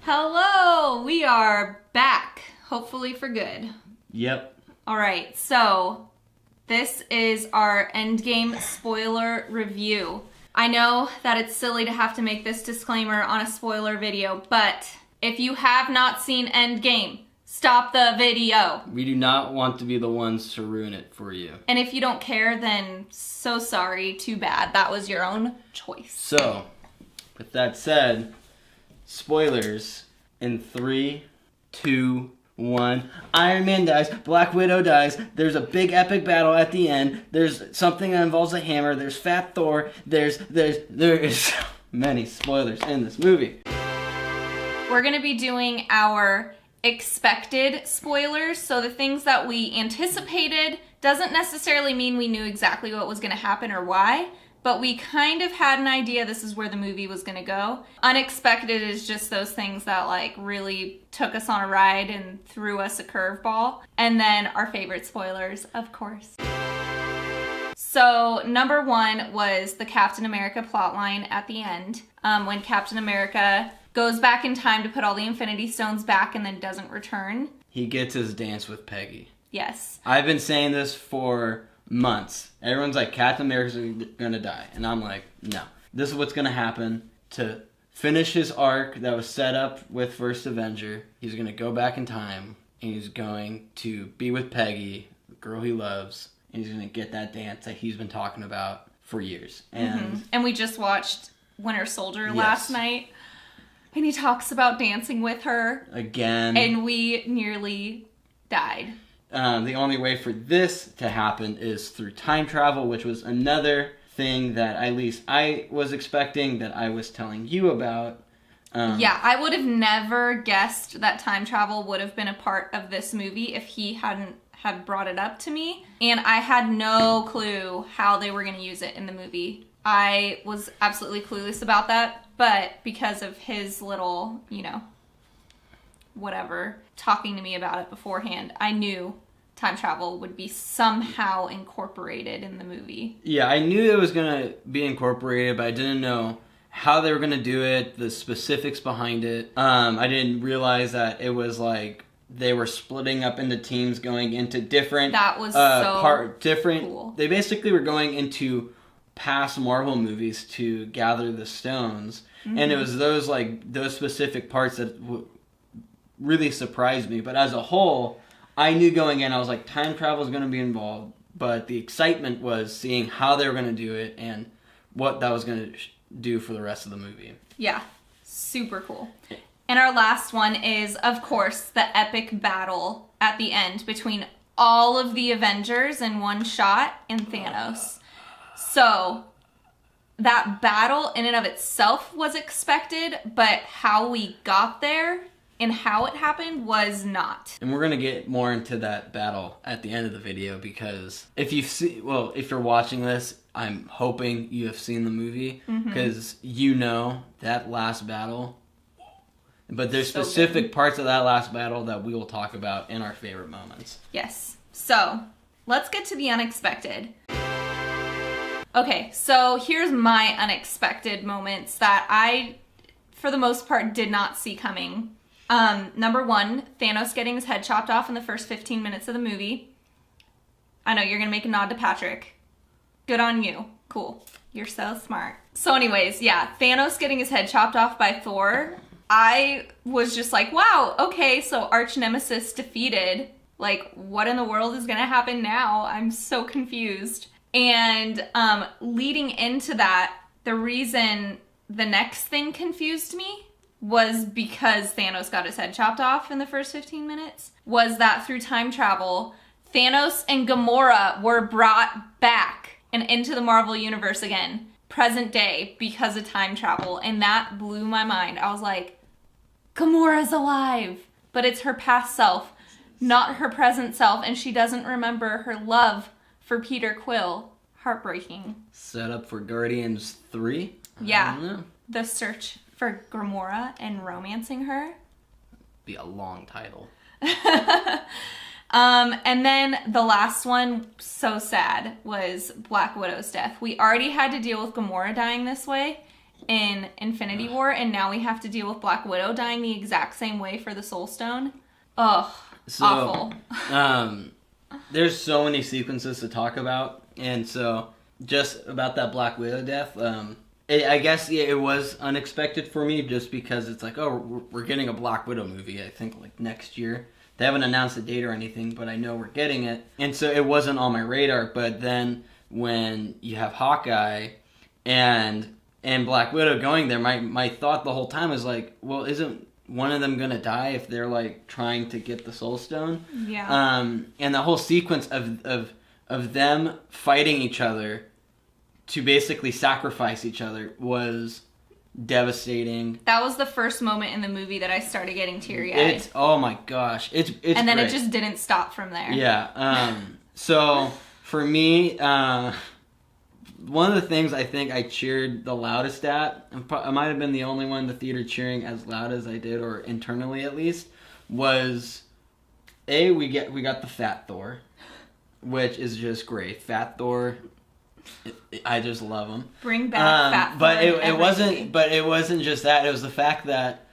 Hello! We are back, hopefully for good. Yep. Alright, so this is our Endgame spoiler review. I know that it's silly to have to make this disclaimer on a spoiler video, but if you have not seen Endgame, stop the video. We do not want to be the ones to ruin it for you. And if you don't care, then so sorry, too bad. That was your own choice. So, with that said, spoilers in 3, 2, 1. Iron Man dies, Black Widow dies, there's a big epic battle at the end, there's something that involves a hammer, there's Fat Thor, there is many spoilers in this movie. We're going to be doing our expected spoilers, so the things that we anticipated doesn't necessarily mean we knew exactly what was going to happen or why, but we kind of had an idea this is where the movie was going to go. Unexpected is just those things that like really took us on a ride and threw us a curveball. And then our favorite spoilers, of course. So number 1 was the Captain America plotline at the end, when Captain America goes back in time to put all the Infinity Stones back and then doesn't return. He gets his dance with Peggy. Yes. I've been saying this for months. Everyone's like, Captain America's gonna die. And I'm like, no. This is what's gonna happen. To finish his arc that was set up with First Avenger, he's gonna go back in time and he's going to be with Peggy, the girl he loves, and he's gonna get that dance that he's been talking about for years. And we just watched Winter Soldier last night. And he talks about dancing with her. Again. And we nearly died. The only way for this to happen is through time travel, which was another thing that at least I was expecting, that I was telling you about. Yeah, I would have never guessed that time travel would have been a part of this movie if he hadn't had brought it up to me. And I had no clue how they were going to use it in the movie. I was absolutely clueless about that, but because of his little, whatever, talking to me about it beforehand, I knew time travel would be somehow incorporated in the movie. Yeah, I knew it was going to be incorporated, but I didn't know how they were going to do it, the specifics behind it. I didn't realize that it was like they were splitting up into teams going into different... That was cool. They basically were going into past Marvel movies to gather the stones. Mm-hmm. And it was those specific parts that really surprised me. But as a whole, I knew going in, I was like, time travel is going to be involved. But the excitement was seeing how they were going to do it and what that was going to do for the rest of the movie. Yeah, super cool. And our last one is, of course, the epic battle at the end between all of the Avengers in one shot and Thanos. So that battle in and of itself was expected, but how we got there and how it happened was not. And we're going to get more into that battle at the end of the video, because if you're watching this, I'm hoping you have seen the movie, because you know that last battle. But there's specific parts of that last battle that we will talk about in our favorite moments. Yes. So let's get to the unexpected. Okay, so here's my unexpected moments that I, for the most part, did not see coming. Number 1, Thanos getting his head chopped off in the first 15 minutes of the movie. I know, you're going to make a nod to Patrick. Good on you. Cool. You're so smart. So anyways, yeah, Thanos getting his head chopped off by Thor. I was just like, wow, okay, so arch nemesis defeated. Like, what in the world is going to happen now? I'm so confused. And leading into that, the reason the next thing confused me was because Thanos got his head chopped off in the first 15 minutes, was that through time travel, Thanos and Gamora were brought back and into the Marvel Universe again, present day, because of time travel. And that blew my mind. I was like, Gamora's alive, but it's her past self, not her present self, and she doesn't remember her love for Peter Quill. Heartbreaking. Set up for Guardians 3? Yeah. The search for Gamora and romancing her. Be a long title. And then the last one, so sad, was Black Widow's death. We already had to deal with Gamora dying this way, in Infinity War, and now we have to deal with Black Widow dying the exact same way for the Soul Stone. Ugh, awful. There's so many sequences to talk about, and so just about that Black Widow death, I guess it was unexpected for me just because it's like, oh, we're getting a Black Widow movie, I think, like next year. They haven't announced a date or anything, but I know we're getting it. And so it wasn't on my radar, but then when you have Hawkeye and Black Widow going there, my thought the whole time is like, well, isn't one of them gonna die if they're like trying to get the Soul Stone? Yeah. And the whole sequence of them fighting each other to basically sacrifice each other was devastating. That was the first moment in the movie that I started getting teary-eyed. Oh my gosh, it's and then great. it just didn't stop from there. Yeah. So for me, one of the things I think I cheered the loudest at, I might have been the only one in the theater cheering as loud as I did, or internally at least, was we got the Fat Thor, which is just great. Fat Thor, I just love him. Bring back Fat Thor. But it wasn't just that. It was the fact that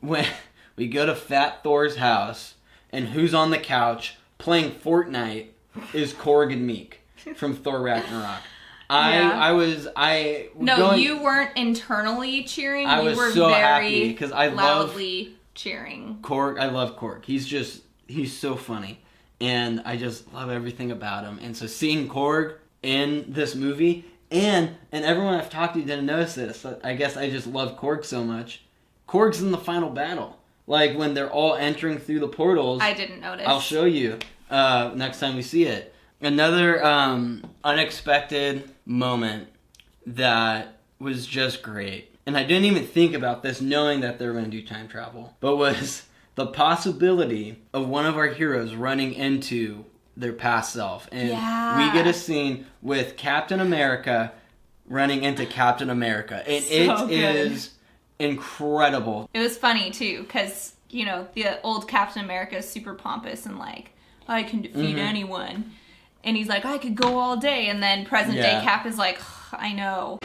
when we go to Fat Thor's house, and who's on the couch playing Fortnite is Korg and Meek from Thor Ragnarok. You weren't internally cheering. I was so happy because I loudly cheering. Korg. I love Korg. He's so funny, and I just love everything about him. And so seeing Korg in this movie, and everyone I've talked to didn't notice this. I guess I just love Korg so much. Korg's in the final battle, like when they're all entering through the portals. I didn't notice. I'll show you next time we see it. Another unexpected moment that was just great, and I didn't even think about this knowing that they were going to do time travel, but was the possibility of one of our heroes running into their past self. And we get a scene with Captain America running into Captain America, and it is incredible. It was funny too, because the old Captain America is super pompous and like, I can defeat anyone. And he's like, I could go all day. And then present day Cap is like, I know.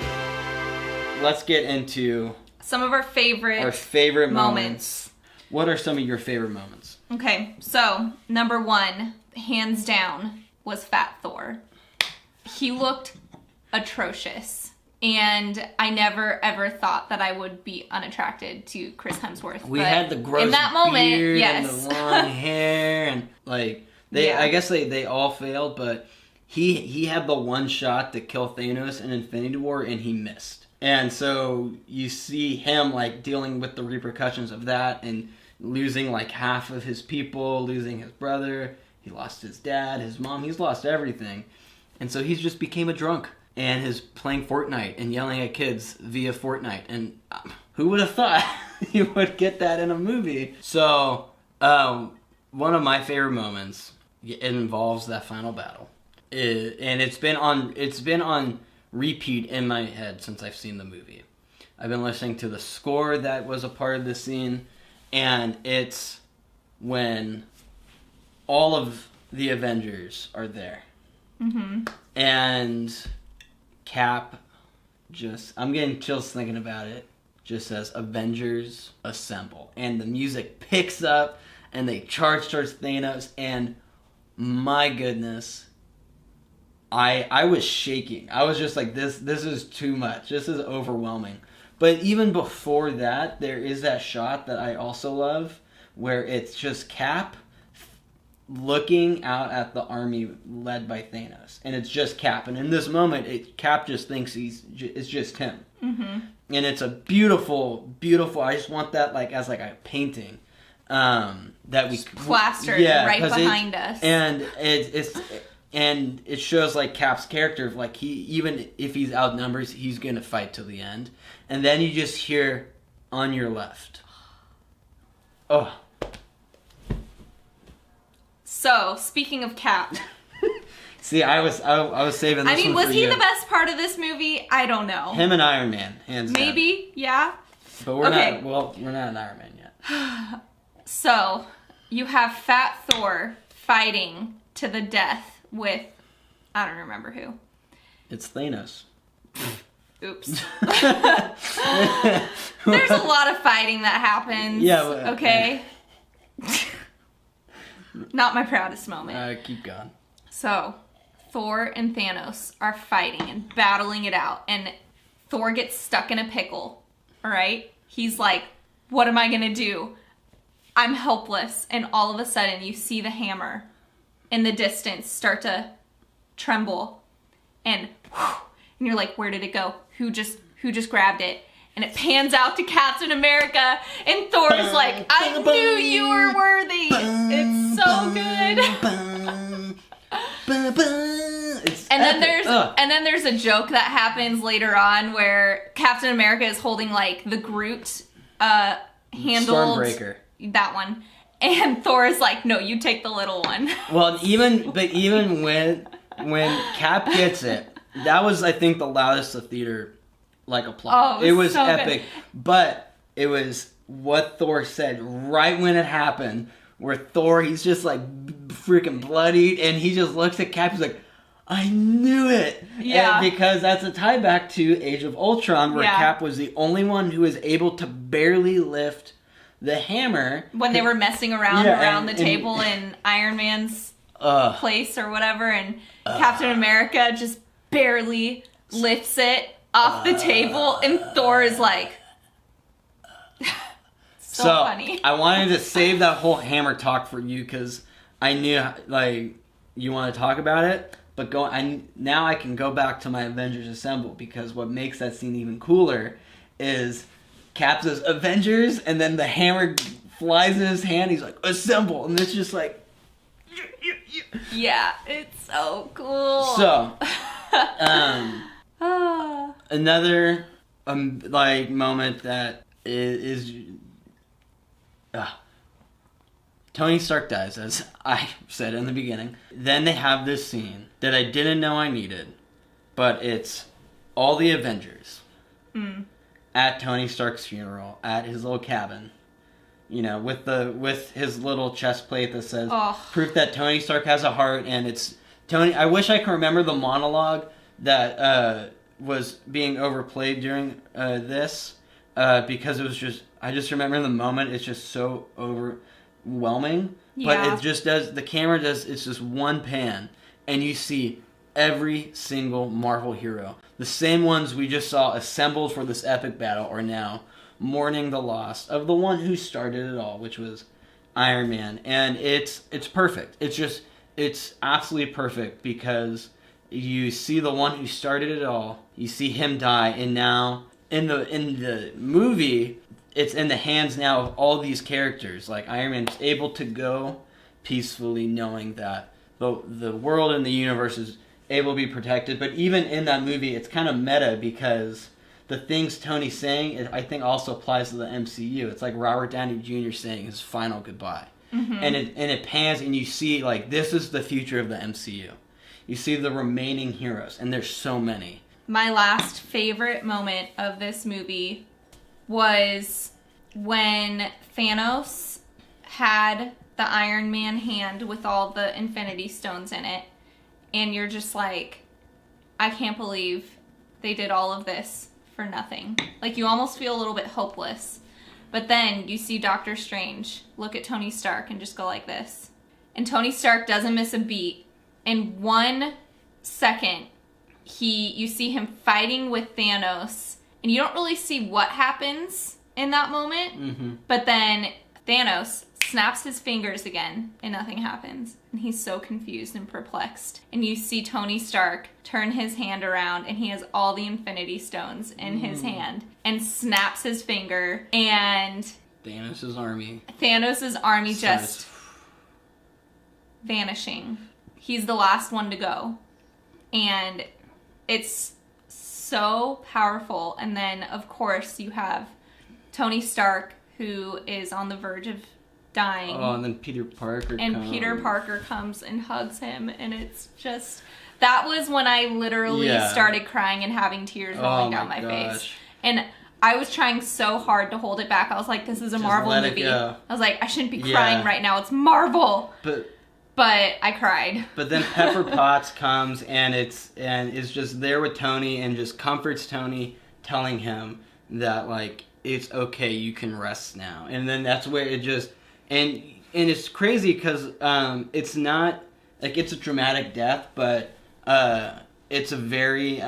Let's get into some of our favorite moments. What are some of your favorite moments? Okay, so number 1, hands down, was Fat Thor. He looked atrocious. And I never ever thought that I would be unattracted to Chris Hemsworth. We had the gross in that moment, beard and the long hair and like... I guess they all failed, but he had the one shot to kill Thanos in Infinity War, and he missed. And so you see him like dealing with the repercussions of that, and losing like half of his people, losing his brother. He lost his dad, his mom. He's lost everything, and so he's just became a drunk and is playing Fortnite and yelling at kids via Fortnite. And who would have thought you would get that in a movie? So one of my favorite moments. It involves that final battle, and it's been on repeat in my head since I've seen the movie. I've been listening to the score that was a part of the scene, and it's when all of the Avengers are there, and Cap I'm getting chills thinking about it. Just says Avengers Assemble, and the music picks up, and they charge towards Thanos, and my goodness, I was shaking. I was just like, this is too much. This is overwhelming. But even before that, there is that shot that I also love, where it's just Cap looking out at the army led by Thanos, and it's just Cap. And in this moment, Cap just thinks it's just him. And it's a beautiful, beautiful. I just want that like as like a painting. That we plastered right behind us, and it shows like Cap's character of like even if he's outnumbered, he's gonna fight till the end. And then you just hear on your left. Oh. So speaking of Cap, see, I was saving this. I mean, one was for he you. the best part of this movie? I don't know. Him and Iron Man, hands down. Maybe, yeah. But we're not. Well, we're not an Iron Man yet. So, you have Fat Thor fighting to the death with, I don't remember who. It's Thanos. Oops. There's a lot of fighting that happens. Yeah. But, okay. Not my proudest moment. Keep going. So, Thor and Thanos are fighting and battling it out, and Thor gets stuck in a pickle. All right? He's like, what am I going to do? I'm helpless. And all of a sudden, you see the hammer in the distance start to tremble. And you're like, where did it go? Who just grabbed it? And it pans out to Captain America, and Thor's like, I knew you were worthy. It's so good. And then there's a joke that happens later on where Captain America is holding like the Groot handled Stormbreaker. That one. And Thor is like, no, you take the little one. Well, even when Cap gets it, that was, I think, the loudest the theater like applaud. Oh, it was so epic. good. But it was what Thor said right when it happened, where Thor, he's just like freaking bloodied, and he just looks at Cap, he's like, I knew it. Yeah. And because that's a tie back to Age of Ultron, where Cap was the only one who was able to barely lift the hammer. When they were messing around the table in Iron Man's place or whatever, and Captain America just barely lifts it off the table, and Thor is like, so funny. I wanted to save that whole hammer talk for you because I knew like you want to talk about it. But now I can go back to my Avengers Assemble, because what makes that scene even cooler is Cap says Avengers, and then the hammer flies in his hand. He's like, assemble, and it's just like, yeah, it's so cool. So, another like moment that is Tony Stark dies, as I said in the beginning. Then they have this scene that I didn't know I needed, but it's all the Avengers at Tony Stark's funeral, at his little cabin. You know, with his little chest plate that says proof that Tony Stark has a heart, and it's Tony. I wish I could remember the monologue that was being overplayed during this, because it was just, I just remember in the moment, it's just so overwhelming. Yeah. But it just does, the camera does, it's just one pan, and you see every single Marvel hero. The same ones we just saw assembled for this epic battle are now mourning the loss of the one who started it all, which was Iron Man. And it's perfect. It's absolutely perfect, because you see the one who started it all, you see him die, and now in the movie, it's in the hands now of all these characters. Like, Iron Man's able to go peacefully, knowing that the world and the universe is able to be protected. But even in that movie, it's kind of meta, because the things Tony's saying, I think, also applies to the MCU. It's like Robert Downey Jr. saying his final goodbye. Mm-hmm. And it pans, and you see, like, this is the future of the MCU. You see the remaining heroes, and there's so many. My last favorite moment of this movie was when Thanos had the Iron Man hand with all the Infinity Stones in it, and you're just like, I can't believe they did all of this for nothing. Like, you almost feel a little bit hopeless. But then you see Doctor Strange look at Tony Stark and just go like this. And Tony Stark doesn't miss a beat. In 1 second, you see him fighting with Thanos, and you don't really see what happens in that moment. Mm-hmm. But then Thanos snaps his fingers again, and nothing happens. And he's so confused and perplexed. And you see Tony Stark turn his hand around, and he has all the Infinity Stones in his hand, and snaps his finger, and Thanos' army just vanishing. He's the last one to go. And it's so powerful. And then, of course, you have Tony Stark, who is on the verge of dying. Oh, and then Peter Parker comes and hugs him, and it's just, that was when I literally started crying and having tears rolling down my face. And I was trying so hard to hold it back. I was like, this is a Marvel movie. I was like, I shouldn't be crying right now. It's Marvel. but I cried. But then Pepper Potts comes and is just there with Tony and just comforts Tony, telling him that like it's okay, you can rest now. And then that's where it just and it's crazy because it's not like it's a dramatic death, but it's a very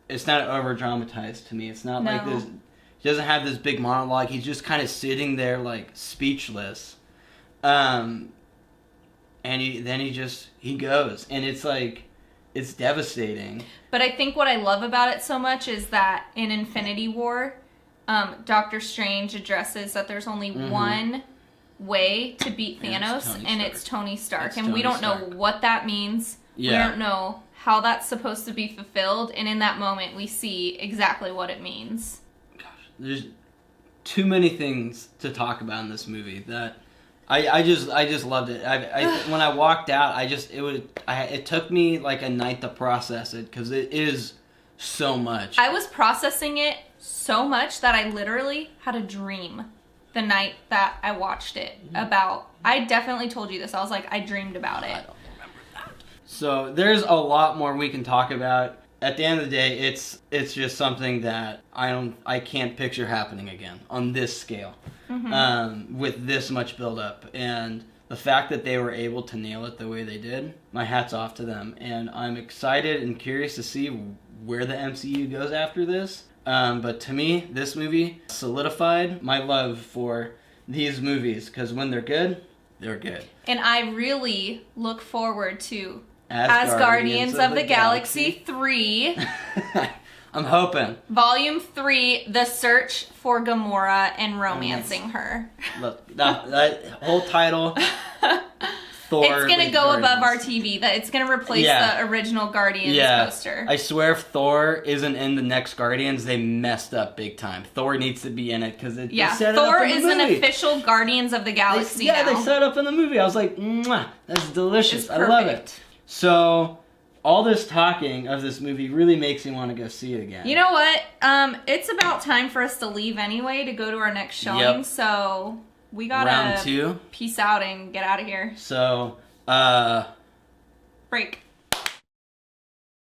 it's not over dramatized to me. It's not like this. He doesn't have this big monologue. He's just kind of sitting there like speechless. And he goes, and it's like, it's devastating. But I think what I love about it so much is that in Infinity War, Doctor Strange addresses that there's only one way to beat Thanos, and it's Tony Stark. And we don't know what that means. Yeah. We don't know how that's supposed to be fulfilled. And in that moment, we see exactly what it means. Gosh, there's too many things to talk about in this movie that I just loved it. When I walked out, it took me like a night to process it because it is so much. I was processing it so much that I literally had a dream the night that I watched it about. I definitely told you this. I was like, I dreamed about it. I don't remember that. So there's a lot more we can talk about. At the end of the day, it's just something that I can't picture happening again on this scale, with this much buildup, and the fact that they were able to nail it the way they did. My hat's off to them, and I'm excited and curious to see where the MCU goes after this. But to me, this movie solidified my love for these movies because when they're good, they're good. And I really look forward to Asgardians of the Galaxy 3. I'm hoping. Volume 3, The Search for Gamora and Romancing Her. Look, that whole title, Thor. It's going to go above our TV. That it's going to replace the original Guardians poster. I swear if Thor isn't in the next Guardians, they messed up big time. Thor needs to be in it because they set it up Thor in the is movie. an official Guardians of the Galaxy now. They set it up in the movie. I was like, mwah, that's delicious. It's I love it. So, all this talking of this movie really makes me want to go see it again. You know what? It's about time for us to leave anyway to go to our next showing. So, we gotta Round 2. Peace out and get out of here. So, break.